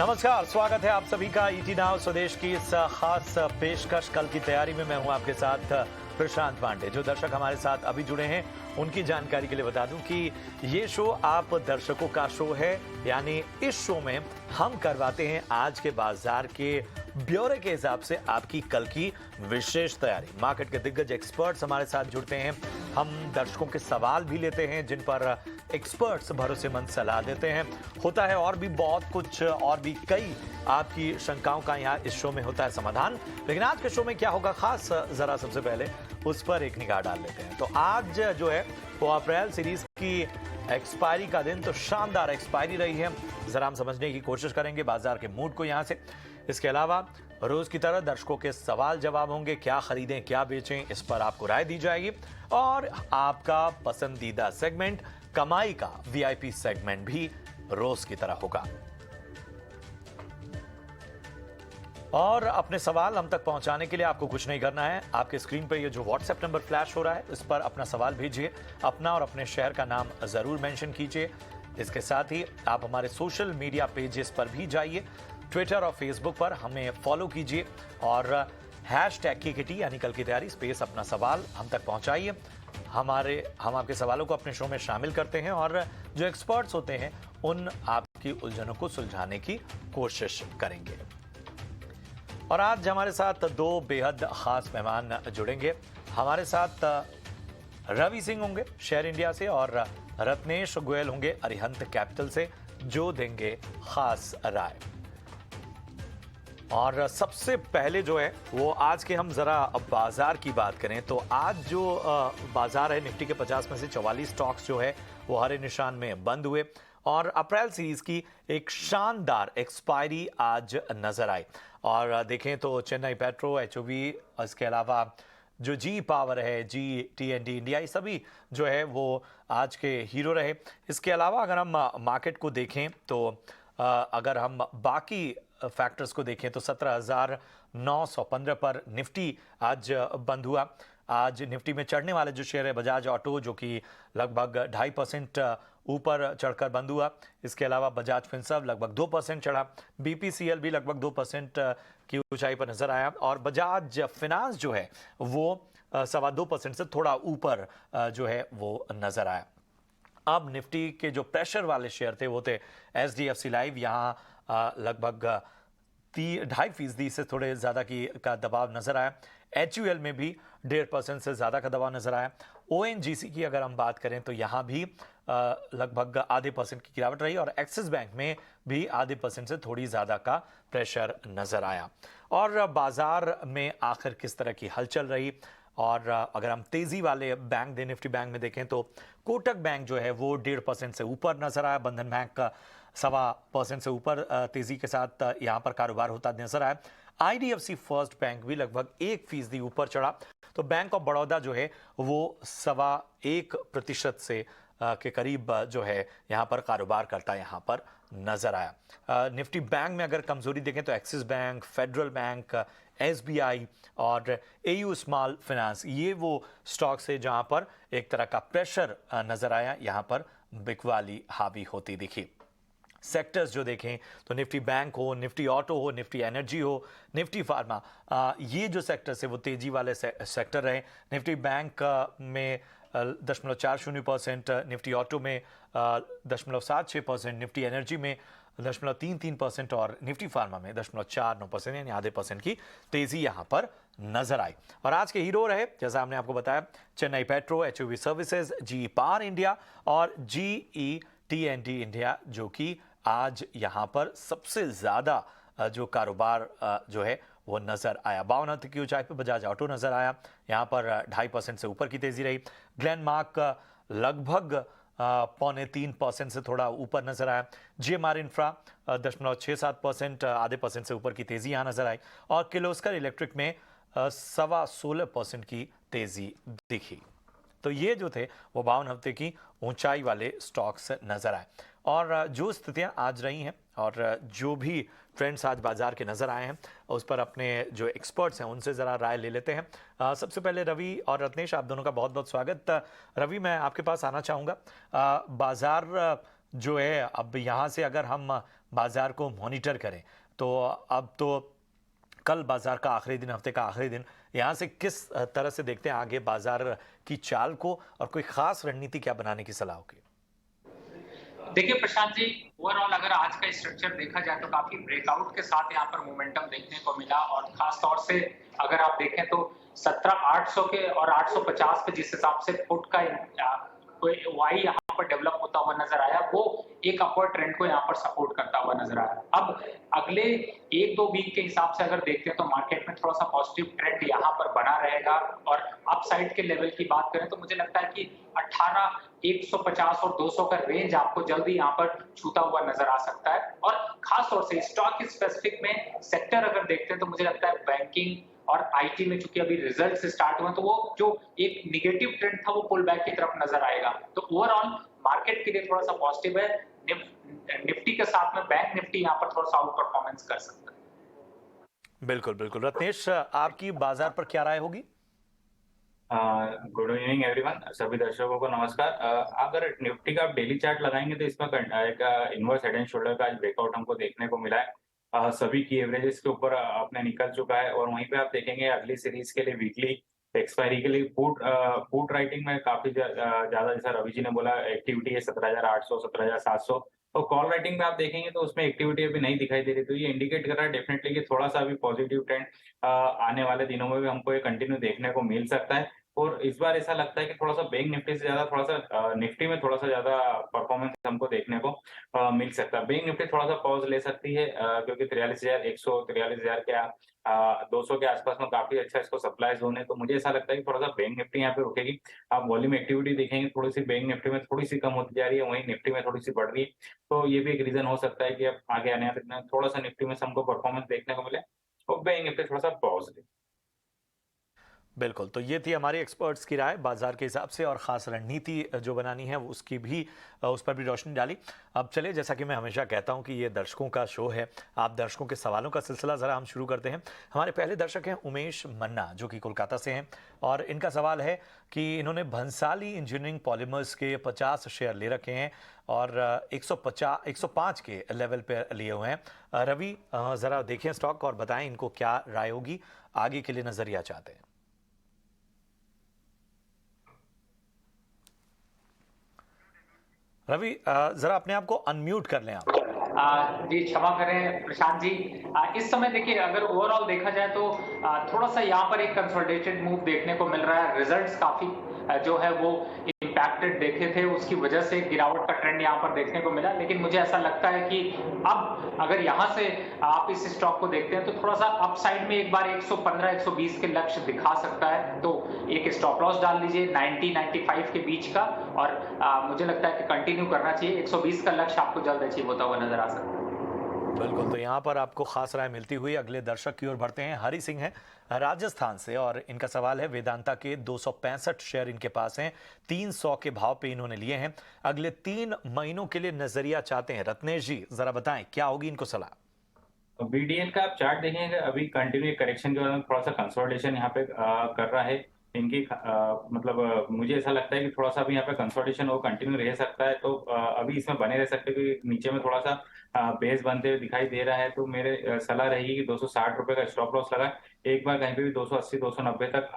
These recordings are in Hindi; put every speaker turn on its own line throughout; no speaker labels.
नमस्कार, स्वागत है आप सभी का ईटी नाउ स्वदेश की इस खास पेशकश कल की तैयारी में। मैं हूं आपके साथ प्रशांत पांडे। जो दर्शक हमारे साथ अभी जुड़े हैं उनकी जानकारी के लिए बता दूं कि ये शो आप दर्शकों का शो है, यानी इस शो में हम करवाते हैं आज के बाजार के ब्यौरे के हिसाब से आपकी कल की विशेष तैयारी। मार्केट के दिग्गज एक्सपर्ट्स हमारे साथ जुड़ते हैं, हम दर्शकों के सवाल भी लेते हैं जिन पर एक्सपर्ट्स भरोसेमंद सलाह देते हैं। होता है और भी बहुत कुछ, और भी कई आपकी शंकाओं का यहाँ इस शो में होता है समाधान। लेकिन आज के शो में क्या होगा खास, जरा सबसे पहले उस पर एक निगाह डाल लेते हैं। तो आज जो है वो अप्रैल सीरीज की एक्सपायरी का दिन, तो शानदार एक्सपायरी रही है, जरा हम समझने की कोशिश करेंगे बाजार के मूड को यहाँ से। इसके अलावा रोज की तरह दर्शकों के सवाल जवाब होंगे, क्या खरीदें क्या बेचें, इस पर आपको राय दी जाएगी। और आपका पसंदीदा सेगमेंट कमाई का वीआईपी सेगमेंट भी रोज की तरह होगा। और अपने सवाल हम तक पहुंचाने के लिए आपको कुछ नहीं करना है, आपके स्क्रीन पर ये जो व्हाट्सएप नंबर फ्लैश हो रहा है इस पर अपना सवाल भेजिए, अपना और अपने शहर का नाम जरूर मेंशन कीजिए। इसके साथ ही आप हमारे सोशल मीडिया पेजेस पर भी जाइए, ट्विटर और फेसबुक पर हमें फॉलो कीजिए और हैशटैग KKT यानी कल की तैयारी स्पेस अपना सवाल हम तक पहुंचाइए। हम आपके सवालों को अपने शो में शामिल करते हैं और जो एक्सपर्ट्स होते हैं उन आपकी उलझनों को सुलझाने की कोशिश करेंगे। और आज हमारे साथ दो बेहद खास मेहमान जुड़ेंगे। हमारे साथ रवि सिंह होंगे शेयर इंडिया से और रत्नेश गोयल होंगे अरिहंत कैपिटल से, जो देंगे खास राय। और सबसे पहले जो है वो आज के हम जरा बाजार की बात करें तो आज जो बाजार है निफ्टी के 50 में से 44 स्टॉक्स जो है वो हरे निशान में बंद हुए और अप्रैल सीरीज की एक शानदार एक्सपायरी आज नजर आई। और देखें तो चेन्नई पेट्रो, HOV, इसके अलावा जो जी पावर है, GTND इंडिया, ये सभी जो है वो आज के हीरो रहे। इसके अलावा अगर हम मार्केट को देखें तो अगर हम बाकी फैक्टर्स को देखें तो 17,915 पर निफ्टी आज बंद हुआ। आज निफ्टी में चढ़ने वाले जो शेयर है बजाज ऑटो, जो कि लगभग 2.5% ऊपर चढ़कर बंद हुआ। इसके अलावा बजाज फिनसर्व लगभग 2% चढ़ा, BPCL भी लगभग 2% की ऊंचाई पर नजर आया और बजाज फिनांस जो है वो 2.25% से थोड़ा ऊपर जो है वो नजर आया। अब निफ्टी के जो प्रेशर वाले शेयर थे वो थे SDFC लाइव, यहाँ लगभग 2.5% से थोड़े ज्यादा का दबाव नजर आया। HUL में भी 1.5% से ज्यादा का दबाव नजर आया। ONGC की अगर हम बात करें तो यहाँ भी लगभग 0.5% की गिरावट रही और एक्सिस बैंक में भी 0.5% से थोड़ी ज्यादा का प्रेशर नजर आया। और बाजार में आखिर किस तरह की हलचल रही, और अगर हम तेजी वाले बैंक निफ्टी बैंक में देखें तो कोटक बैंक जो है वो 1.5% से ऊपर नजर आया। बंधन बैंक का 1.25% से ऊपर तेजी के साथ यहाँ पर कारोबार होता नजर आया। IDFC फर्स्ट बैंक भी लगभग 1% ऊपर चढ़ा। तो बैंक ऑफ बड़ौदा जो है वो 1.25% से के करीब जो है यहाँ पर कारोबार करता यहाँ पर नजर आया। निफ्टी बैंक में अगर कमजोरी देखें तो axis bank, federal bank, SBI और AU स्मॉल फाइनेंस, ये वो स्टॉक्स है जहां पर एक तरह का प्रेशर नजर आया, यहां पर बिकवाली हावी होती दिखी। सेक्टर्स जो देखें तो निफ्टी बैंक हो, निफ्टी ऑटो हो, निफ्टी एनर्जी हो, निफ्टी फार्मा, ये जो सेक्टर्स है वो तेजी वाले सेक्टर रहे। निफ्टी बैंक में 0.40%, निफ्टी ऑटो में 0.76%, निफ्टी एनर्जी में 0.33% और निफ्टी फार्मा में 0.49%, यानी 0.5% की तेजी यहां पर नजर आई। और आज के हीरो रहे, जैसा हमने आपको बताया, Chennai petro, HOV services, GE power India और GETND इंडिया, जो कि आज यहां पर सबसे ज्यादा जो कारोबार जो है वो नजर आया। 52 की ऊंचाई पर बजाज ऑटो नजर आया, यहां पर 2.5% से ऊपर की तेजी रही। ग्लेनमार्क लगभग 0.3% से थोड़ा ऊपर नजर आया। GMR इंफ्रा 0.67%, 0.5% से ऊपर की तेजी यहां नजर आई। और किर्लोस्कर इलेक्ट्रिक में 16.25% की तेजी दिखी। तो ये जो थे वो 52 हफ्ते की ऊंचाई वाले स्टॉक्स नजर आए। और जो स्थितियां आज रही हैं और जो भी ट्रेंड्स आज बाजार के नजर आए हैं उस पर अपने जो एक्सपर्ट्स हैं उनसे ज़रा राय ले लेते हैं। सबसे पहले रवि और रत्नेश, आप दोनों का बहुत बहुत स्वागत। रवि, मैं आपके पास आना चाहूँगा। बाजार जो है अब यहाँ से अगर हम बाजार को मॉनिटर करें, तो अब तो कल बाजार का आखिरी दिन, हफ्ते का आखिरी दिन, यहाँ से किस तरह से देखते हैं आगे बाजार की चाल को, और कोई खास रणनीति क्या बनाने की सलाह होगी?
देखिए प्रशांत जी, ओवरऑल अगर आज का स्ट्रक्चर देखा जाए तो काफी ब्रेकआउट के साथ यहाँ पर मोमेंटम देखने को मिला और खास तौर से अगर आप देखें तो 17,800 के और 850 पे जिस हिसाब से फुट का कोई वाई यहाँ पर डेवलप होता हुआ नजर आया, वो एक अपवर्ड ट्रेंड को यहाँ पर सपोर्ट करता हुआ नजर आया। अब अगले 1-2 वीक के हिसाब से अगर देखते हैं तो मार्केट में थोड़ा सा पॉजिटिव ट्रेंड यहाँ पर बना रहेगा और अपसाइड के लेवल की बात करें तो मुझे लगता है कि 18 150 और 200 का रेंज आपको जल्दी यहाँ पर छूता हुआ नजर आ सकता है। और खास तौर से स्टॉक स्पेसिफिक में सेक्टर अगर देखते हैं तो मुझे लगता है बैंकिंग और आईटी में चूंकि अभी रिजल्ट स्टार्ट हुए तो वो जो एक निगेटिव ट्रेंड था वो पुल बैक की तरफ नजर आएगा। तो ओवरऑल मार्केट के लिए थोड़ा सा पॉजिटिव है। निफ्टी के साथ में बैंक निफ्टी यहाँ पर थोड़ा सा आउट परफॉर्मेंस कर सकता है।
बिल्कुल बिल्कुल। रत्नेश, आपकी बाजार पर क्या राय होगी?
गुड इवनिंग एवरीवन, सभी दर्शकों को नमस्कार। अगर निफ्टी का आप डेली चार्ट लगाएंगे तो इसमें एक इनवर्स हेड एंड शोल्डर का आज ब्रेकआउट हमको देखने को मिला है। सभी की एवरेजेस के ऊपर अपने निकल चुका है और वहीं पे आप देखेंगे अगली सीरीज के लिए वीकली एक्सपायरी के लिए पुट राइटिंग में काफी ज्यादा, जैसा रवि जी ने बोला, एक्टिविटी है 17,800 17,700। और कॉल राइटिंग में आप देखेंगे तो उसमें एक्टिविटी अभी नहीं दिखाई दे रही, तो ये इंडिकेट कर रहा है डेफिनेटली कि थोड़ा सा अभी पॉजिटिव ट्रेंड आने वाले दिनों में भी हमको ये कंटिन्यू देखने को मिल सकता है। और इस बार ऐसा लगता है कि थोड़ा सा बैंक निफ्टी से ज्यादा थोड़ा सा निफ्टी में थोड़ा सा ज्यादा परफॉर्मेंस हमको देखने को मिल सकता है। बैंक निफ्टी थोड़ा सा पॉज ले सकती है क्योंकि 43,100 43,000 के 200 के आसपास में काफी अच्छा इसको सप्लाई जोन है। तो मुझे ऐसा लगता है कि थोड़ा सा बैंक निफ्टी यहाँ पे रुकेगी। आप वॉल्यूम एक्टिविटी देखेंगे थोड़ी सी बैंक निफ्टी में थोड़ी सी कम होती जा रही है, वहीं निफ्टी में थोड़ी सी बढ़ रही है। तो ये भी एक रीजन हो सकता है कि अब आगे आने वाले थोड़ा सा निफ्टी में हमको परफॉर्मेंस देखने को मिले और बैंक निफ्टी थोड़ा सा पॉज ले।
बिल्कुल, तो ये थी हमारे एक्सपर्ट्स की राय बाजार के हिसाब से, और ख़ास रणनीति जो बनानी है उसकी भी, उस पर भी रोशनी डाली। अब चलिए, जैसा कि मैं हमेशा कहता हूं कि ये दर्शकों का शो है, आप दर्शकों के सवालों का सिलसिला ज़रा हम शुरू करते हैं। हमारे पहले दर्शक हैं उमेश मन्ना, जो कि कोलकाता से हैं, और इनका सवाल है कि इन्होंने भंसाली इंजीनियरिंग पॉलीमर्स के 50 शेयर ले रखे हैं और 105 के लेवल पर लिए हुए हैं। रवि, ज़रा देखें स्टॉक और बताएं इनको क्या राय होगी, आगे के लिए नज़रिया चाहते हैं। रवि, जरा अपने आप को अनम्यूट कर लें आप।
जी क्षमा करें प्रशांत जी। इस समय देखिए अगर ओवरऑल देखा जाए तो थोड़ा सा यहाँ पर एक कंसोलिडेटेड मूव देखने को मिल रहा है। रिजल्ट्स काफी जो है वो इम्पैक्टेड देखे थे, उसकी वजह से गिरावट का ट्रेंड यहाँ पर देखने को मिला। लेकिन मुझे ऐसा लगता है कि अब अगर यहाँ से आप इस स्टॉक को देखते हैं तो थोड़ा सा अपसाइड में एक बार 115 120 के लक्ष्य दिखा सकता है। तो एक स्टॉप लॉस डाल लीजिए 90 95 के बीच का, और मुझे लगता है कि कंटिन्यू करना चाहिए। 120 का लक्ष्य आपको जल्द अचीव होता हुआ नजर आ सकता है।
बिल्कुल, तो यहाँ पर आपको खास राय मिलती हुई अगले दर्शक की ओर बढ़ते हैं। हरि सिंह हैं राजस्थान से, और इनका सवाल है वेदांता के 265 शेयर इनके पास हैं, 300 के भाव पे इन्होंने लिए हैं, अगले 3 महीनों के लिए नजरिया चाहते हैं। रत्नेश जी, जरा बताएं क्या होगी इनको सलाह।
बीडीएल का आप चार्ट देखेंगे, अभी कंटिन्यू करेक्शन के बाद थोड़ा सा कंसोलिडेशन यहाँ पे कर रहा है। इनकी मतलब मुझे ऐसा लगता है कि थोड़ा सा भी यहाँ पे कंसोलिडेशन वो कंटिन्यू रह सकता है। तो अभी इसमें बने रह सकते हैं क्योंकि नीचे में थोड़ा सा बेस बनते हुए दिखाई दे रहा है। तो मेरे सलाह रहेगी कि 260 रुपए का स्टॉप लॉस लगा, एक बार कहीं पे भी 280 290 तक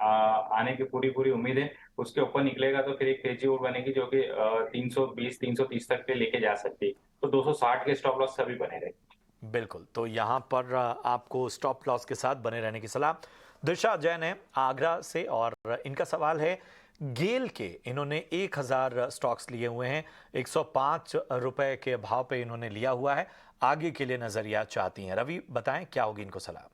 आने की पूरी पूरी उम्मीद है। उसके ऊपर निकलेगा तो फिर एक तेजी और बनेगी जो कि 320 330 तक पे लेके जा सकती है। तो 260 के स्टॉप लॉस सभी बने रहेंगे।
बिल्कुल, तो यहाँ पर आपको स्टॉप लॉस के साथ बने रहने की सलाह। दिशा जैन है आगरा से, और इनका सवाल है गेल के, इन्होंने 1000 स्टॉक्स लिए हुए हैं, 105 रुपए के भाव पे इन्होंने लिया हुआ है, आगे के लिए नजरिया चाहती हैं। रवि, बताएं क्या होगी इनको सलाह।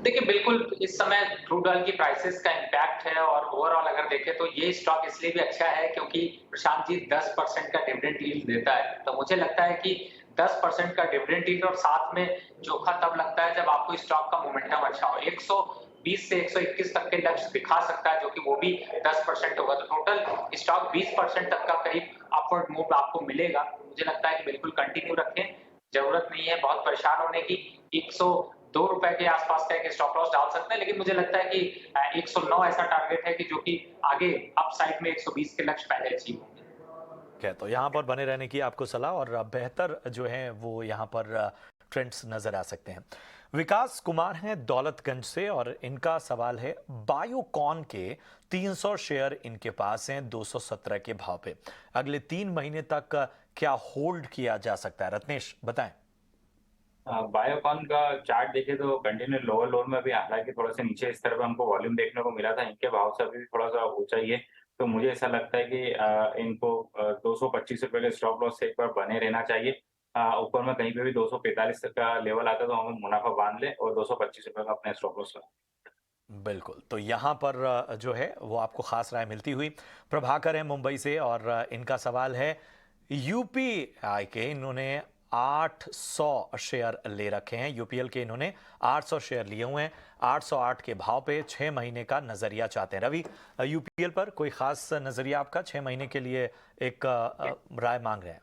देखिए बिल्कुल इस समय क्रूड ऑयल की प्राइसेस का इम्पैक्ट है, और ओवरऑल अगर देखें तो ये स्टॉक इसलिए भी अच्छा है क्योंकि प्रशांत जी 10% का डिविडेंड यील्ड देता है। तो मुझे लगता है कि 10% का डिविडेंड यील्ड और साथ में जोखा तब लगता है जब आपको स्टॉक का मोमेंटम अच्छा हो। 120 से 121 तक के लक्ष्य दिखा सकता है, जो कि वो भी 10% होगा। तो टोटल स्टॉक 20% तक का करीब अपवर्ड मूव आपको मिलेगा। मुझे लगता है कि बिल्कुल कंटिन्यू रखें, जरूरत नहीं है बहुत परेशान होने की। 102 रुपए के आसपास का एक स्टॉप लॉस डाल सकते हैं, लेकिन मुझे लगता है कि 109 ऐसा टारगेट है कि जो कि आगे अपसाइड में 120 के लक्ष्य पहले अचीव होंगे।
है तो यहाँ पर बने रहने की आपको सलाह और बेहतर जो है वो यहाँ पर ट्रेंड्स नजर आ सकते हैं। विकास कुमार हैं दौलतगंज से और इनका सवाल है बायोकॉन के 300 शेयर इनके पास हैं 217 के भाव पे, अगले 3 महीने तक क्या होल्ड किया जा सकता है? रत्नेश बताएं।
बायोकॉन का चार्ट देखे तो कंटिन्यू लोअर लोअर में भी, हालांकि थोड़ा सा नीचे इस तरफ हमको वॉल्यूम देखने को मिला था, इनके भाव से अभी भी थोड़ा सा ऊंचा ही है। तो मुझे ऐसा लगता है कि इनको 225 रुपए के स्टॉप लॉस से एक बार बने रहना चाहिए। ऊपर में कहीं पे भी 245 तक का लेवल आता है तो हम मुनाफा बांध ले और 225 रुपए का अपने स्टॉप लॉस लगाए।
बिल्कुल, तो यहाँ पर जो है वो आपको खास राय मिलती हुई। प्रभाकर है मुंबई से और इनका सवाल है यूपीआई के इन्होंने 800 शेयर ले रखे हैं, यूपीएल के इन्होंने 800 शेयर लिए हुए हैं 808 के भाव पे, 6 महीने का नजरिया चाहते हैं। रवि, यूपीएल पर कोई खास नजरिया आपका 6 महीने के लिए एक राय मांग रहे हैं?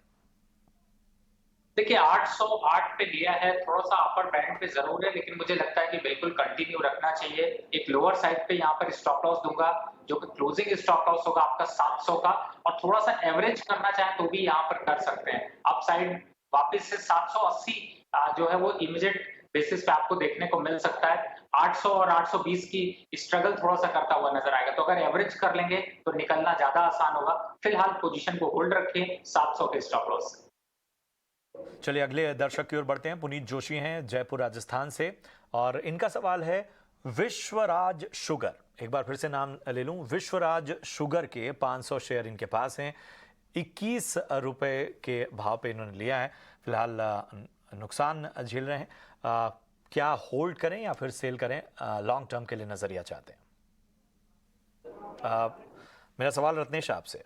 देखिए 808 पे लिया है, थोड़ा सा अपर बैंड पे जरूर है, लेकिन मुझे लगता है कि बिल्कुल कंटिन्यू रखना चाहिए। एक लोअर साइड पे यहाँ पर स्टॉप लॉस दूंगा, जो कि क्लोजिंग स्टॉप लॉस होगा आपका 700 का, और थोड़ा सा एवरेज करना चाहे तो भी यहाँ पर कर सकते हैं। अप साइड वापिस से 780 जो है वो इमीडिएट बेसिस पे आपको देखने को मिल सकता है। 800 और 820 की स्ट्रगल थोड़ा सा करता हुआ नजर आएगा, तो अगर एवरेज कर लेंगे तो निकलना ज्यादा आसान होगा। फिलहाल पोजीशन को होल्ड रखें 700 के स्टॉप लॉस।
चलिए अगले दर्शक की ओर बढ़ते हैं। पुनीत जोशी हैं जयपुर राजस्थान से और इनका सवाल है विश्वराज शुगर, एक बार फिर से नाम ले लूं, विश्वराज शुगर के 500 शेयर इनके पास हैं, 21 रुपए के भाव पे इन्होंने लिया है, फिलहाल नुकसान झेल रहे हैं। क्या होल्ड करें या फिर सेल करें? लॉन्ग टर्म के लिए नजरिया चाहते हैं। मेरा सवाल रत्नेश आपसे।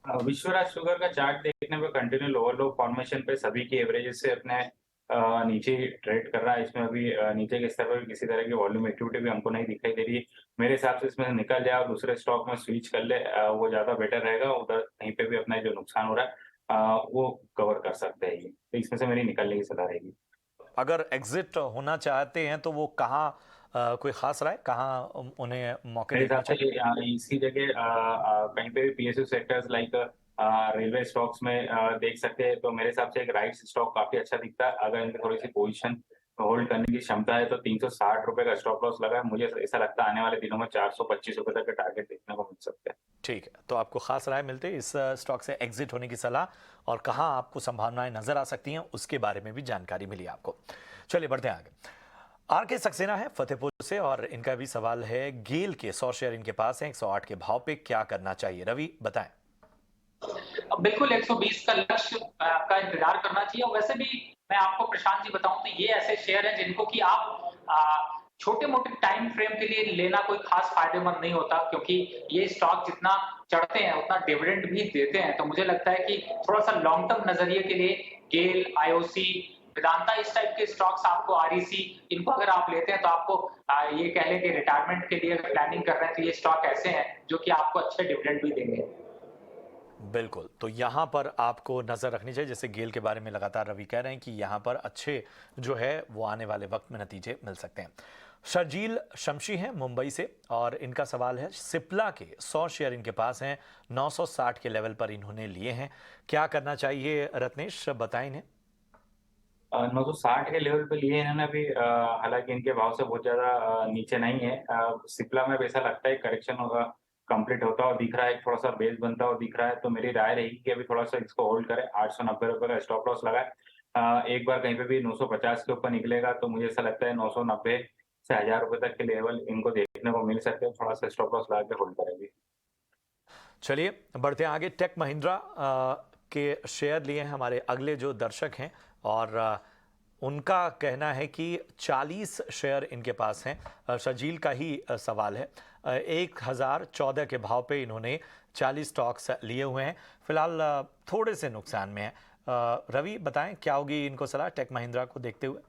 विश्वराज शुगर का चार्ट देखने पे कंटिन्यू लोअर लो फॉर्मेशन पे सभी की एवरेजेस से अपने नीचे ट्रेड कर रहा है। इसमें अभी नीचे के स्तर पर किसी तरह की वॉल्यूम एक्टिविटी भी हमको नहीं दिखाई दे रही है। मेरे हिसाब से इसमें से निकल जाए और दूसरे स्टॉक में स्विच कर ले, वो ज्यादा बेटर रहेगा। उधर कहीं पे भी अपना जो नुकसान हो रहा है वो कवर कर सकते हैं। तो इसमें से मेरी निकलने की सलाह रहेगी।
अगर एग्जिट होना चाहते हैं तो वो कहाँ, कोई खास राय कहाँ उन्हें मौके
मेरे
देखने
हिसाब से
चाहिए?
इसकी जगह कहीं पे भी PSU sectors like railway stocks में देख सकते हैं। तो मेरे हिसाब से एक राइट स्टॉक काफी अच्छा दिखता है। अगर इनकी थोड़ी सी पोजीशन होल्ड करने की क्षमता है तो 360 रुपए का स्टॉप लॉस लगा है। मुझे ऐसा लगता है आने वाले दिनों में 425 रुपए तक के टारगेट देखने को मिल सकते हैं।
ठीक है, तो आपको खास राय मिलते हैं इस स्टॉक से एग्जिट होने की सलाह और कहाँ आपको संभावनाएं नजर आ सकती हैं उसके बारे में भी जानकारी मिली आपको। चलिए बढ़ते हैं आगे। आर के सक्सेना है फतेहपुर से और इनका भी सवाल है गेल के 100 शेयर इनके पास हैं 108 के भाव पे, क्या करना चाहिए? रवि बताएं।
बिल्कुल 120 का लक्ष्य का इंतजार करना चाहिए। और वैसे भी मैं आपको प्रशांत जी बताऊं तो ये ऐसे शेयर हैं जिनको कि आप छोटे मोटे टाइम फ्रेम के लिए लेना कोई खास फायदेमंद नहीं होता, क्योंकि ये स्टॉक जितना चढ़ते हैं उतना डिविडेंड भी देते हैं। तो मुझे लगता है कि थोड़ा सा लॉन्ग टर्म नजरिए के लिए गेल, आईओसी, वेदांता, इस टाइप के स्टॉक्स आपको, आरईसी, इनको अगर आप लेते हैं तो आपको ये कह लें कि रिटायरमेंट के लिए अगर प्लानिंग कर रहे हैं तो ये स्टॉक ऐसे हैं जो कि आपको अच्छे डिविडेंड भी देंगे।
बिल्कुल, तो यहाँ पर आपको नजर रखनी चाहिए, जैसे गेल के बारे में लगातार रवि कह रहे हैं कि यहाँ पर अच्छे जो है वो आने वाले वक्त में नतीजे मिल सकते हैं। शर्जील शमशी हैं मुंबई से और इनका सवाल है सिप्ला के 100 शेयर इनके पास हैं 960 के लेवल पर इन्होंने लिए हैं, क्या करना चाहिए? रत्नेश बताएं इन्हें।
960 के लेवल पे लिए इन्होंने अभी, हालांकि इनके भाव से बहुत ज्यादा नीचे नहीं है। सिप्ला में ऐसा लगता है करेक्शन होगा, कंप्लीट होता हुआ दिख रहा है, थोड़ा सा बेस बनता हुआ दिख रहा है। तो मेरी राय रहेगी कि अभी थोड़ा सा इसको होल्ड करें, 890 रुपए का स्टॉप लॉस लगाए। एक बार कहीं पे भी 950 के ऊपर निकलेगा तो मुझे ऐसा लगता है 990 से 1000 रुपए तक के लेवल इनको देखने को मिल सकते हैं। थोड़ा सा स्टॉप लॉस लगा के होल्ड करेंगे।
चलिए बढ़ते हैं आगे। टेक महिंद्रा के शेयर लिए हैं हमारे अगले जो दर्शक हैं और उनका कहना है कि 40 शेयर इनके पास हैं। शर्जील का ही सवाल है, 1014 के भाव पे इन्होंने 40 स्टॉक्स लिए हुए हैं, फिलहाल थोड़े से नुकसान में है। रवि बताएं क्या होगी इनको सलाह टेक महिंद्रा को देखते हुए?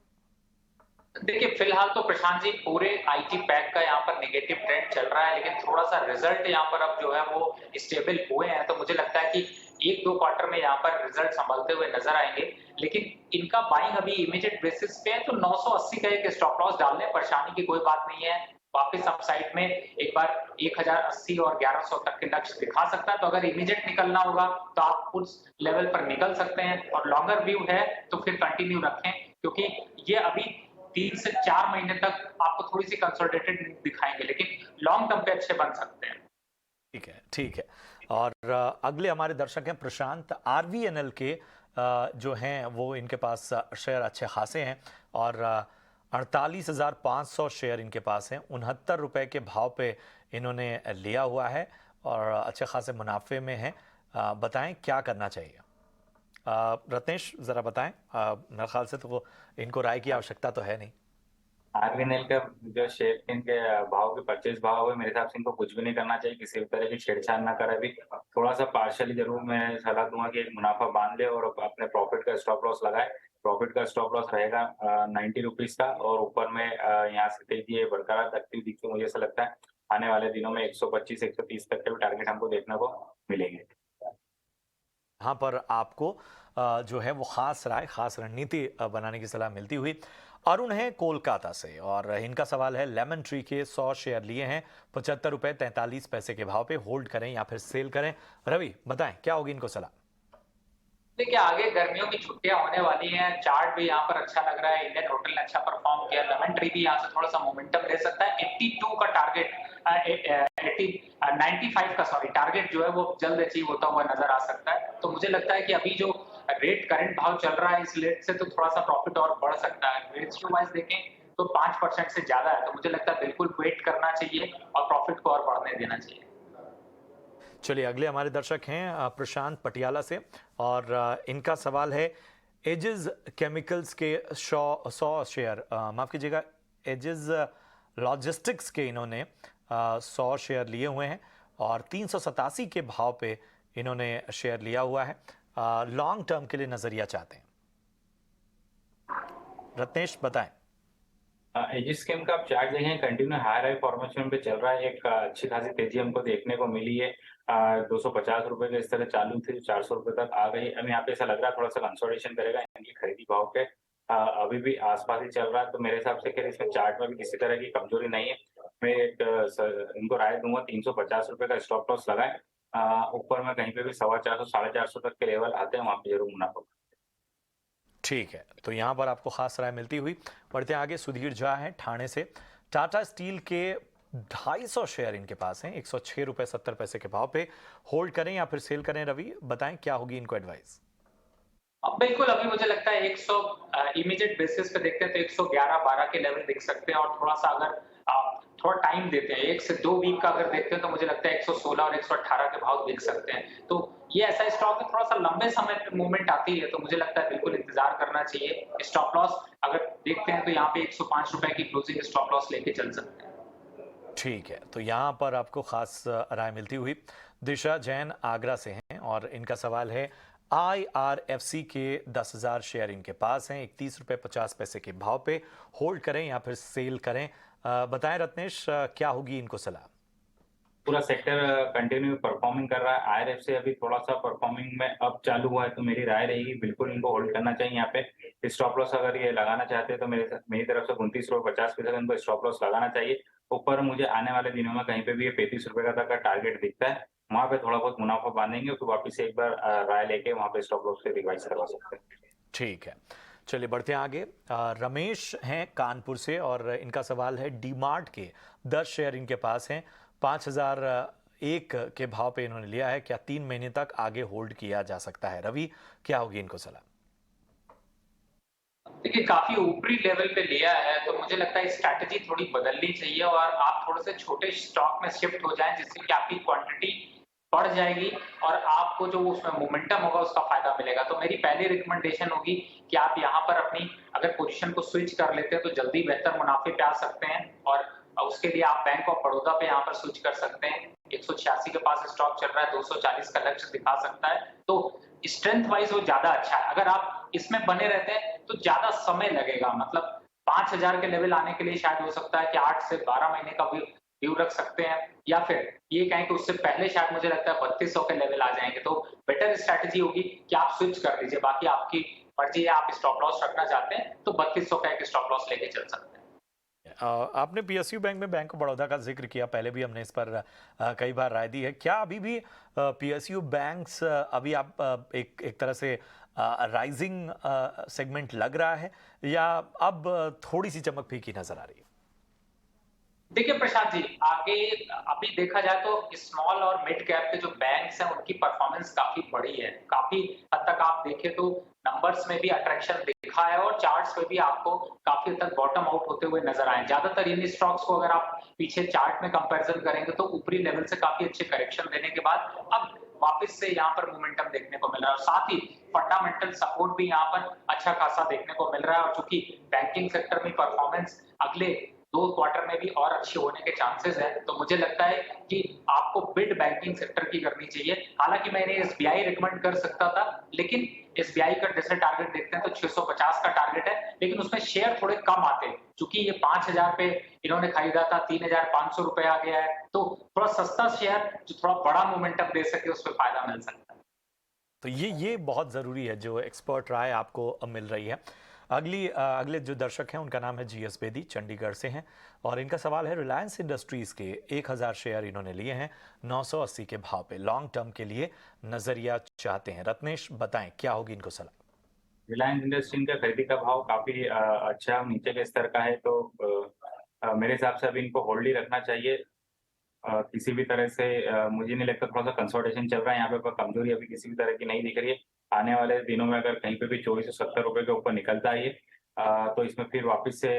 देखिए फिलहाल तो प्रशांत जी पूरे आईटी पैक का यहाँ पर नेगेटिव ट्रेंड चल रहा है, लेकिन थोड़ा सा रिजल्ट यहाँ पर अब जो है वो स्टेबल हुए हैं। तो मुझे लगता है कि 1-2 क्वार्टर में यहाँ पर रिजल्ट संभलते हुए नजर आएंगे। लेकिन इनका बाइंग अभी इमीडिएट बेसिस पे है, तो 980 का एक स्टॉप लॉस डालने परेशानी की कोई बात नहीं है। वापस अपसाइड में एक बार 1080 और 1100 तक के लक्ष्य दिखा सकता है। तो अगर इमीडिएट निकलना होगा तो आप उस लेवल पर निकल सकते हैं, और लॉन्गर व्यू है तो फिर कंटिन्यू रखें, क्योंकि ये अभी 3 से 4 महीने तक आपको थोड़ी सी कंसोलिडेटेड दिखाएंगे, लेकिन लॉन्ग टर्म पे अच्छे बन सकते हैं।
ठीक है, ठीक है। और अगले हमारे दर्शक हैं प्रशांत। आरवीएनएल के जो हैं वो इनके पास शेयर अच्छे खासे हैं, और 48,500 शेयर इनके पास हैं। 69 रुपए के भाव पे इन्होंने लिया हुआ है और अच्छे खासे मुनाफे में हैं। बताएं क्या करना चाहिए? रत्नेश ज़रा बताएं। मेरे ख्याल से तो वो इनको राय की आवश्यकता तो है नहीं।
आरवीएनएल का जो शेयर के इनके भाव के परचेज भाव है, मेरे हिसाब से इनको कुछ भी नहीं करना चाहिए, किसी भी तरह की छेड़छाड़ ना करे। अभी थोड़ा सा पार्शियली जरूर मैं सलाह दूंगा कि एक मुनाफा बांध ले और अपने प्रॉफिट का स्टॉप लॉस लगाए। प्रॉफिट का स्टॉप लॉस रहेगा 90 रुपीज का, और ऊपर में यहाँ से तेजी ये बरकरार रखती हुई दिखती है। मुझे ऐसा लगता है आने वाले दिनों में 125 130 तक के भी टारगेट हमको देखने को मिलेंगे।
यहाँ पर आपको जो है वो खास राय, खास रणनीति बनाने की सलाह मिलती हुई। अरुण है कोलकाता से, और इनका सवाल है लेमन ट्री के 100 शेयर लिए हैं 75 रुपए 43 पैसे के भाव पे, होल्ड करें या फिर सेल करें? रवि बताएं क्या होगी इनको सलाह?
देखिए, आगे गर्मियों की छुट्टियां होने वाली हैं, चार्ट भी यहाँ पर अच्छा लग रहा है, इंडियन होटल ने अच्छा परफॉर्म किया, लेमन ट्री भी यहाँ से थोड़ा सा मोमेंटम ले सकता है। 82 का टारगेट 95 का सॉरी टारगेट जो है वो जल्द अचीव होता हुआ नजर आ सकता है। तो मुझे लगता है कि अभी जो रेट करंट भाव चल रहा है, इस रेट से तो थोड़ा सा प्रॉफिट और बढ़ सकता है। रेशियो वाइज देखें तो 5% से ज्यादा है, तो मुझे लगता है बिल्कुल वेट करना चाहिए और प्रॉफिट को और बढ़ने देना चाहिए।
चलिए अगले हमारे दर्शक हैं प्रशांत पटियाला से, और इनका सवाल है एजिस केमिकल्स के 100 शेयर, माफ कीजिएगा, एजिस लॉजिस्टिक्स के इन्होंने 100 शेयर लिए हुए हैं और 387 के भाव पे इन्होंने शेयर लिया हुआ है। लॉन्ग टर्म के लिए नजरिया चाहते हैं। रत्नेश बताएं।
एजिस केम का आप चार्ट देखें, कंटिन्यू हाई फॉर्मेशन पे चल रहा है। एक अच्छी खासी तेजी हमको देखने को मिली है। 250 रुपए के इस तरह चालू थी, 400 रुपए तक आ गई। अब यहाँ पे ऐसा लग रहा है थोड़ा सा कंसोलिडेशन करेगा इनकी खरीदी भाव पे। अभी भी आसपास ही चल रहा है, तो मेरे हिसाब से खैर इसमें चार्ट में भी किसी तरह की कमजोरी नहीं है। मैं इनको राय दूंगा 350 रुपए का स्टॉप लॉस लगाए। ऊपर में कहीं पे भी 450 450 तक के लेवल आते हैं, वहां पे जरूर मुनाफा।
ठीक है, तो यहाँ पर आपको खास राय मिलती हुई। बढ़ते हैं आगे। सुधीर झा है ठाणे से। टाटा स्टील के 250 शेयर इनके पास हैं 106 रुपए 70 पैसे के भाव पे, होल्ड करें या फिर सेल करें? रवि बताएं क्या होगी इनको एडवाइस?
अब बिल्कुल अभी मुझे लगता है 100 इमीडिएट बेसिस पे देखते हैं तो 111-12 के लेवल दिख सकते हैं, और थोड़ा सा अगर थोड़ा टाइम देते हैं 1 से 2 वीक का अगर देखते हैं तो मुझे लगता है 116 और 118 के भाव दिख सकते हैं। तो ये ऐसा स्टॉक है, थोड़ा सा लंबे समय पे मूवमेंट आती है, तो मुझे लगता है बिल्कुल इंतजार करना चाहिए। स्टॉप लॉस अगर देखते हैं तो यहाँ पे 105 रुपए की क्लोजिंग स्टॉप लॉस लेके चल सकते हैं।
ठीक है, तो यहाँ पर आपको खास राय मिलती हुई। दिशा जैन आगरा से हैं, और इनका सवाल है IRFC के 10,000 शेयर इनके पास हैं 31 रुपए 50 पैसे के भाव पे, होल्ड करें या फिर सेल करें? बताएं रत्नेश क्या होगी इनको सलाह?
पूरा सेक्टर कंटिन्यू परफॉर्मिंग कर रहा है। IRFC अभी थोड़ा सा परफॉर्मिंग में अब चालू हुआ है, तो मेरी राय रहेगी बिल्कुल इनको होल्ड करना चाहिए। यहाँ पे स्टॉप लॉस अगर ये लगाना चाहते हैं तो मेरी तरफ से 29 रुपए 50 पैसे का इनको स्टॉप लॉस लगाना चाहिए। ऊपर मुझे आने वाले दिनों में कहीं पे भी ये 35 रुपए का तक का टारगेट दिखता है, वहां पे थोड़ा बहुत मुनाफा बांधेंगे, फिर वापिस से एक बार राय लेके वहां पे स्टॉप लॉस से रिवाइज करवा सकते हैं।
ठीक है, चलिए बढ़ते हैं आगे। रमेश हैं कानपुर से, और इनका सवाल है डीमार्ट के 10 शेयर इनके पास हैं 5,001 के भाव पे इन्होंने लिया है, क्या 3 महीने तक आगे होल्ड किया जा सकता है? रवि क्या होगी इनको सलाह?
देखिए, काफी ऊपरी लेवल पे लिया है, तो मुझे लगता है स्ट्रैटेजी थोड़ी बदलनी चाहिए और आप थोड़े से छोटे स्टॉक में शिफ्ट हो जाएं, जिससे कि आपकी क्वांटिटी बढ़ जाएगी और आपको जो उसमें मोमेंटम होगा उसका फायदा मिलेगा। तो मेरी पहली रिकमेंडेशन होगी कि आप यहाँ पर अपनी अगर पोजीशन को स्विच कर लेते हैं तो जल्दी बेहतर मुनाफे पे आ सकते हैं, और उसके लिए आप बैंक ऑफ बड़ौदा पे यहाँ पर स्विच कर सकते हैं। 186 के पास स्टॉक चल रहा है, 240 का लक्ष्य दिखा सकता है, तो स्ट्रेंथ वाइज वो ज्यादा अच्छा है। अगर आप इसमें बने रहते हैं तो ज्यादा समय लगेगा, मतलब 5,000 के लेवल आने के लिए शायद हो सकता है कि 8 से 12 महीने का व्यू रख सकते हैं, या फिर ये कहें कि उससे पहले शायद मुझे लगता है 3200 के लेवल आ जाएंगे। तो बेटर स्ट्रैटेजी होगी कि आप स्विच कर लीजिए, बाकी आपकी मर्जी है। आप स्टॉप लॉस रखना चाहते हैं तो 3200 का एक स्टॉप लॉस लेके चल सकते हैं।
आपने पीएसयू बैंक में बैंक ऑफ बड़ौदा का जिक्र किया, पहले भी हमने इस पर कई बार राय दी है। क्या अभी भी पीएसयू बैंक्स अभी आप एक तरह से राइजिंग सेगमेंट लग रहा है, या अब थोड़ी सी चमक फीकी नजर आ रही है?
देखिए प्रशांत जी, आगे अभी देखा जाए तो स्मॉल और मिड कैप के जो बैंक्स हैं उनकी परफॉर्मेंस काफी बड़ी है। काफी हद तक आप देखें तो नंबर्स में भी अट्रैक्शन दिखा है और चार्ट्स में भी आपको काफी हद तक बॉटम आउट होते हुए नजर आए। ज्यादातर इन स्टॉक्स को अगर आप पीछे चार्ट में कंपैरिजन करेंगे तो ऊपरी लेवल से काफी अच्छे करेक्शन देने के बाद अब वापस से यहाँ पर मोमेंटम देखने को मिल रहा है और साथ ही फंडामेंटल सपोर्ट भी यहाँ पर अच्छा खासा देखने को मिल रहा है। और चूंकि बैंकिंग सेक्टर में परफॉर्मेंस अगले 2 क्वार्टर में भी और अच्छे होने के चांसेस हैं, तो मुझे लगता है कि आपको बिड बैंकिंग सेक्टर की करनी चाहिए। हालांकि मैंने एसबीआई रिकमेंड कर सकता था, लेकिन एसबीआई का जैसे टारगेट देखते हैं तो 650 का टारगेट है, लेकिन उसमें शेयर थोड़े कम आते हैं। चूंकि ये 5000 पे इन्होंने खरीदा था, 3500 रुपए आ गया है, तो थोड़ा सस्ता शेयर जो थोड़ा बड़ा मोमेंटम दे सके उस पर फायदा मिल सकता है।
तो ये बहुत ज़रूरी है जो एक्सपर्ट राय आपको मिल रही है। अगले जो दर्शक हैं उनका नाम है जीएस बेदी, चंडीगढ़ से हैं, और इनका सवाल है रिलायंस इंडस्ट्रीज़ के 1000 शेयर इन्होंने लिए हैं 980 के भाव पे, लॉन्ग टर्म के लिए नज़रिया चाहते हैं। रत्नेश बताएं क्या होगी इनको सलाह?
रिलायंस इंडस्ट्री का खरीदी का भाव काफी अच्छा नीचे के स्तर का है, तो मेरे हिसाब से अभी इनको होल्ड ही रखना चाहिए। किसी भी तरह से मुझे नहीं लगता, थोड़ा सा कंसोलिडेशन चल रहा है यहाँ पे, पर कमजोरी अभी किसी भी तरह की नहीं दिख रही है। आने वाले दिनों में अगर कहीं पे भी 2470 रुपए के ऊपर निकलता है ये, तो इसमें फिर वापस से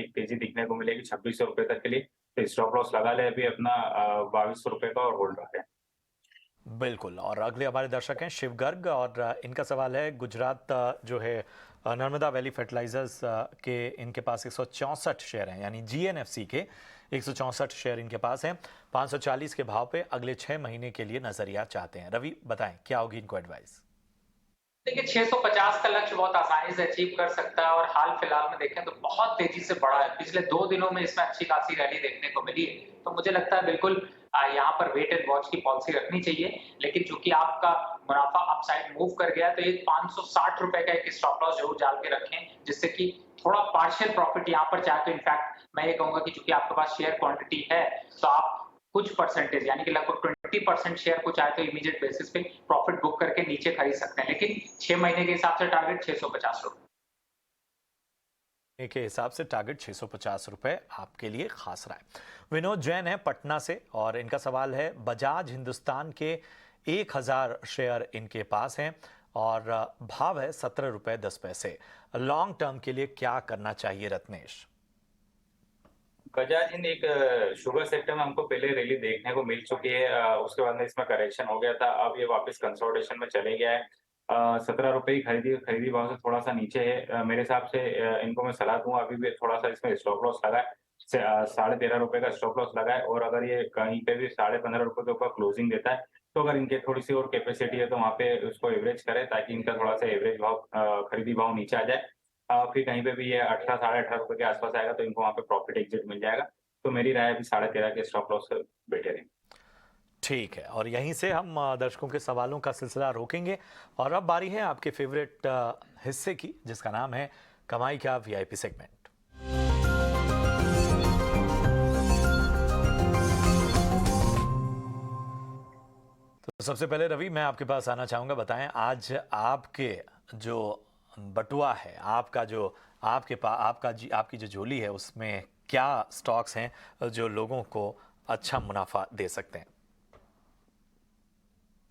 एक तेजी दिखने को मिलेगी 2600 रुपए तक के लिए। तो स्टॉप लॉस लगा ले अभी अपना 2200 रुपए का और होल्ड रखें।
बिल्कुल। और अगले हमारे दर्शक हैं शिव गर्ग, और इनका सवाल है गुजरात जो है नर्मदा वैली फर्टिलाइजर्स के इनके पास 164 शेयर हैं, यानी जीएनएफसी के 164 शेयर इनके पास हैं 540 के भाव पे, अगले 6 महीने के लिए नजरिया चाहते हैं। रवि बताएं क्या होगी इनको एडवाइस?
देखिए 650 का लक्ष्य बहुत आसानी से अचीव कर सकता है और हाल फिलहाल में देखें तो बहुत तेजी से बढ़ा है। पिछले 2 दिनों में इसमें अच्छी खासी रैली देखने को मिली है, तो मुझे लगता है बिल्कुल यहाँ पर वेट एंड वॉच की पॉलिसी रखनी चाहिए। लेकिन चूंकि आपका मुनाफा अपसाइड मूव कर गया, तो एक 560 रुपए का एक स्टॉप लॉस जरूर डाल के रखें, जिससे कि थोड़ा पार्शियल प्रॉफिट यहाँ पर चाहे तो इनफैक्ट मैं ये कहूंगा कि चूंकि आपके पास शेयर क्वांटिटी है, तो आप कुछ परसेंटेज यानी कि लगभग 20% शेयर को चाहे तो इमीडिएट बेसिस पे प्रॉफिट बुक करके नीचे खरीद सकते हैं, लेकिन 6 महीने के हिसाब से टारगेट 650 रुपए
के हिसाब से टारगेट 650 रुपए आपके लिए खास रहा है। विनोद जैन है पटना से, और इनका सवाल है बजाज हिंदुस्तान के 1000 शेयर इनके पास हैं और भाव है 17 रुपए 10 पैसे। लॉन्ग टर्म के लिए क्या करना चाहिए रत्नेश?
बजाज हिंद एक शुगर सेक्टर में हमको पहले रैली देखने को मिल चुकी है, उसके बाद में इसमें करेक्शन हो गया था, अब ये वापस कंसोलिडेशन में चले गया है। 17 रुपए की खरीदी भाव से थोड़ा सा नीचे है। मेरे हिसाब से इनको मैं सलाह दूंगा अभी भी थोड़ा सा इसमें स्टॉप लॉस लगा है, 13.5 रुपए का स्टॉप लॉस लगा है, और अगर ये कहीं पे भी 15.5 रुपए के ऊपर क्लोजिंग देता है, तो अगर इनके थोड़ी सी और कैपेसिटी है तो वहाँ पे उसको एवरेज करे, ताकि इनका थोड़ा सा एवरेज भाव खरीदी भाव नीचे आ जाए। फिर कहीं पे भी ये 18 18.5 रुपए के आसपास आएगा तो इनको वहाँ पे प्रॉफिट एग्जिट मिल जाएगा। तो मेरी राय अभी 13.5 के स्टॉप लॉस बेटर है।
ठीक है, और यहीं से हम दर्शकों के सवालों का सिलसिला रोकेंगे, और अब बारी है आपके फेवरेट हिस्से की, जिसका नाम है कमाई का वीआईपी सेगमेंट। तो सबसे पहले रवि मैं आपके पास आना चाहूंगा, बताएं आज आपके जो बटुआ है, आपका जो आपकी जो झोली है, उसमें क्या स्टॉक्स हैं जो लोगों को अच्छा मुनाफा दे सकते हैं?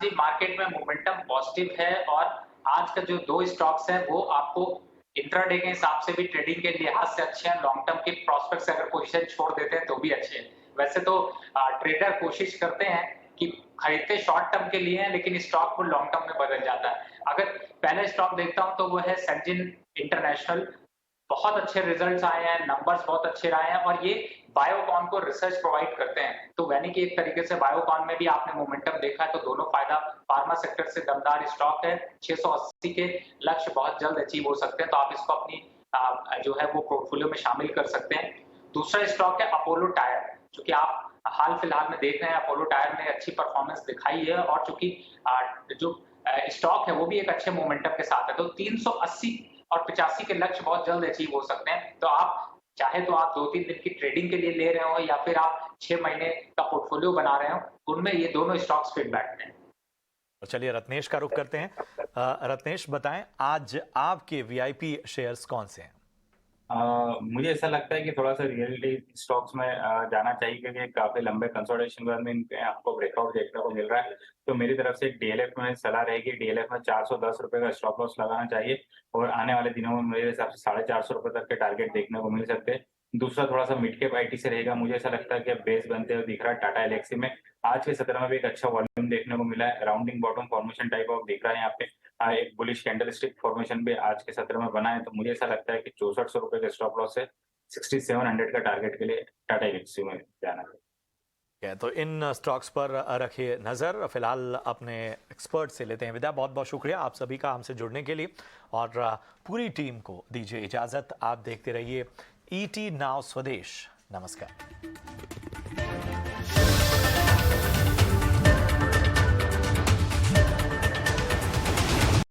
जी, मार्केट में मोमेंटम पॉजिटिव है और आज का जो 2 स्टॉक्स हैं वो आपको इंट्राडे के हिसाब से भी ट्रेडिंग के लिहाज से अच्छे हैं। लॉन्ग टर्म के प्रोस्पेक्ट से अगर पोजीशन छोड़ देते हैं तो भी अच्छे हैं। वैसे तो ट्रेडर कोशिश करते हैं कि खरीदते शॉर्ट टर्म के लिए हैं, लेकिन स्टॉक को लॉन्ग टर्म में बदल जाता है। अगर पहले स्टॉक देखता हूं तो वो है संजिन इंटरनेशनल। बहुत अच्छे रिजल्ट्स आए हैं, नंबर्स बहुत अच्छे रहे हैं और ये बायोकॉन को रिसर्च प्रोवाइड करते हैं, तो यानी कि एक तरीके से बायोकॉन में भी आपने मोमेंटम देखा है, तो दोनों फायदा। फार्मा सेक्टर से दमदार स्टॉक है, 680 के लक्ष्य बहुत जल्द अचीव हो सकते हैं, तो आप इसको अपनी जो है वो पोर्टफोलियो में शामिल कर सकते हैं। दूसरा स्टॉक है अपोलो टायर, जो कि आप हाल फिलहाल में देख रहे हैं। अपोलो टायर ने अच्छी परफॉर्मेंस दिखाई है और चूंकि जो स्टॉक है वो भी एक अच्छे मोमेंटम के साथ है, तो 380 और 85 के लक्ष्य बहुत जल्द अचीव हो सकते हैं, तो आप चाहे तो आप 2-3 दिन की ट्रेडिंग के लिए ले रहे हो या फिर आप 6 महीने का पोर्टफोलियो बना रहे हो, उनमें ये दोनों स्टॉक्स फिट बैठते हैं।
और चलिए रत्नेश का रुख करते हैं। रत्नेश बताएं, आज आपके वीआईपी शेयर्स कौन से हैं?
मुझे ऐसा लगता है कि थोड़ा सा रियलिटी स्टॉक्स में जाना चाहिए क्योंकि काफी लंबे कंसोलिडेशन के बाद में इनके आपको ब्रेकआउट देखने को मिल रहा है। तो मेरी तरफ से एक डीएलएफ में सलाह रहेगी, डीएलएफ में 410 रुपए का स्टॉप लॉस लगाना चाहिए और आने वाले दिनों में मेरे हिसाब से 450 रुपए तक के टारगेट देखने को मिल सकते हैं। दूसरा थोड़ा सा मिड कैप आईटी से रहेगा, मुझे ऐसा लगता है कि अब बेस बनते हुए दिख रहा है टाटा एलेक्सी में। आज के सत्र में भी एक अच्छा वॉल्यूम देखने को मिला है, rounding bottom formation type of दिख रहा है यहाँ पे। एक बुलिश कैंडलस्टिक फॉर्मेशन भी आज के सत्र में बना है, तो मुझे ऐसा लगता है कि 6400 रुपए का स्टॉप लॉस है, 6700 का टारगेट के लिए टाटा एलेक्सी में जाना है।
तो इन स्टॉक्स पर रखिए नजर। फिलहाल अपने एक्सपर्ट से लेते हैं विदा। बहुत बहुत शुक्रिया आप सभी का हमसे जुड़ने के लिए, और पूरी टीम को दीजिए इजाजत। आप देखते रहिए ईटी नाउ स्वदेश। नमस्कार।